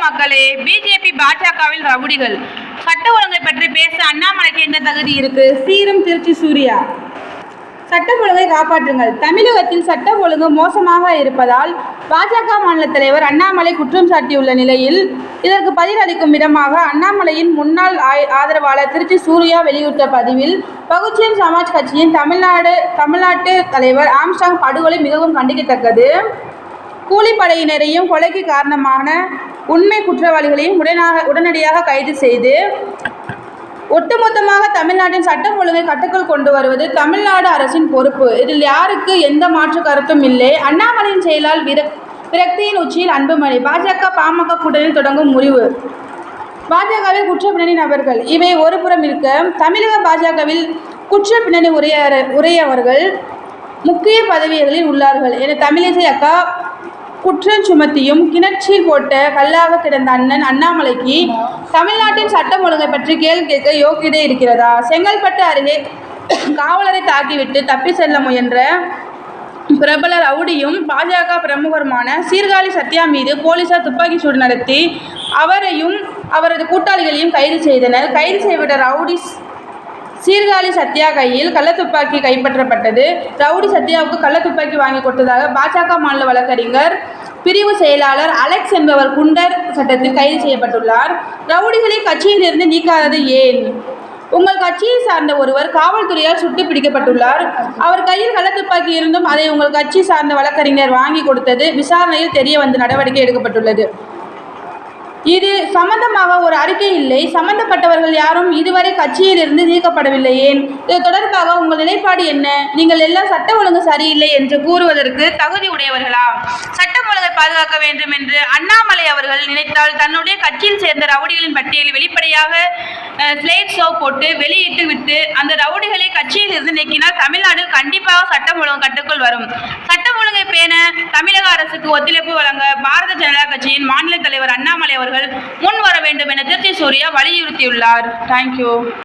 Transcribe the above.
மக்களே, பிஜேபி பாஜகவில் ரவுடிகள். சட்ட ஒழுங்கை பற்றி பேச அண்ணாமலைக்கு என்ன தகுதி இருக்கு? சீரும் திருச்சி சூர்யா. சட்டம் ஒழுங்கை காப்பாற்றுங்கள். தமிழகத்தில் சட்டம் ஒழுங்கு மோசமாக இருப்பதால் பாஜக மாநில தலைவர் அண்ணாமலை குற்றம் சாட்டியுள்ள நிலையில் இதற்கு பதிலளிக்கும் விதமாக அண்ணாமலையின் முன்னாள் ஆதரவாளர் திருச்சி சூர்யா வெளியிட்ட பதிவில் பகுஜன் சமாஜ் கட்சியின் தமிழ்நாட்டு தலைவர் ஆம்ஸ்ட்ராங் படுகொலை மிகவும் கண்டிக்கத்தக்கது. கூலிப்படையினரையும் கொலைக்கு காரணமான உண்மை குற்றவாளிகளையும் உடனடியாக கைது செய்து ஒட்டுமொத்தமாக தமிழ்நாட்டின் சட்டம் ஒழுங்கை கட்டுக்குள் கொண்டு வருவது தமிழ்நாடு அரசின் பொறுப்பு. இதில் யாருக்கு எந்த மாற்று கருத்தும் இல்லை. அண்ணாமலையின் செயலால் விரக்தியின் உச்சியில் அன்புமணி. பாஜக பாமக கூட்டணியில் தொடங்கும் முறிவு. பாஜகவில் குற்ற பின்னணி நபர்கள். இவை ஒரு புறம் இருக்க, தமிழக பாஜகவில் குற்ற பின்னணி உரையவர்கள் முக்கிய பதவிகளில் உள்ளார்கள் என தமிழிசை அக்கா குற்றம் சுமத்தியும் கிணற்றில் போட்ட கல்லாக கிடந்த அண்ணன் அண்ணாமலைக்கு தமிழ்நாட்டின் சட்டம் ஒழுங்கை பற்றி கேள்வி கேட்க யோக்கியதை இருக்கிறதா? செங்கல்பட்டு அருகே காவலரை தாக்கிவிட்டு தப்பி செல்ல முயன்ற பிரபல ரவுடியும் பாஜக பிரமுகருமான சீர்காழி சத்யா மீது போலீசார் துப்பாக்கி சூடு நடத்தி அவரையும் அவரது கூட்டாளிகளையும் கைது செய்தனர். கைது செய்யப்பட்ட ரவுடி சீர்காழி சத்யா கையில் கள்ளத்துப்பாக்கி கைப்பற்றப்பட்டது. ரவுடி சத்யாவுக்கு கள்ளத்துப்பாக்கி வாங்கி கொடுத்ததாக பாஜக மாநில வழக்கறிஞர் பிரிவு செயலாளர் அலெக்ஸ் என்பவர் குண்டர் சட்டத்தில் கைது செய்யப்பட்டுள்ளார். ரவுடிகளை கட்சியிலிருந்து நீக்காதது ஏன்? உங்கள் கட்சியை சார்ந்த ஒருவர் காவல்துறையால் சுட்டு பிடிக்கப்பட்டுள்ளார். அவர் கையில் கள்ளத்துப்பாக்கி இருந்தும் அதை உங்கள் கட்சி சார்ந்த வழக்கறிஞர் வாங்கி கொடுத்தது விசாரணையில் தெரிய வந்து நடவடிக்கை எடுக்கப்பட்டுள்ளது. இது சம்பந்தமாக ஒரு அறிக்கை இல்லை. சம்பந்தப்பட்டவர்கள் யாரும் இதுவரை கட்சியில் இருந்து நீக்கப்படவில்லை. ஏன்? இது தொடர்பாக உங்கள் நிலைப்பாடு என்ன? நீங்கள் எல்லாம் சட்ட ஒழுங்கு சரியில்லை என்று கூறுவதற்கு தகுதி உடையவர்களா? சட்டம் ஒழுங்கை பாதுகாக்க வேண்டும் என்று அண்ணாமலை அவர்கள் நினைத்தால் தன்னுடைய கட்சியில் சேர்ந்த ரவுடிகளின் பட்டியலில் வெளிப்படையாக ஸ்லேட் ஷோ போட்டு வெளியிட்டு விட்டு அந்த ரவுடிகளை கட்சியில் இருந்து நீக்கினால் தமிழ்நாடு கண்டிப்பாக சட்டம் ஒழுங்கு கட்டுக்குள் வரும். சட்டம் ஒழுங்கை பேண தமிழக அரசுக்கு ஒத்துழைப்பு வழங்க பாரதிய ஜனதா கட்சியின் மாநில தலைவர் அண்ணாமலை அவர்கள் முன் வர வேண்டும் என திருச்சி சூர்யா வலியுறுத்தியுள்ளார். தேங்க்யூ.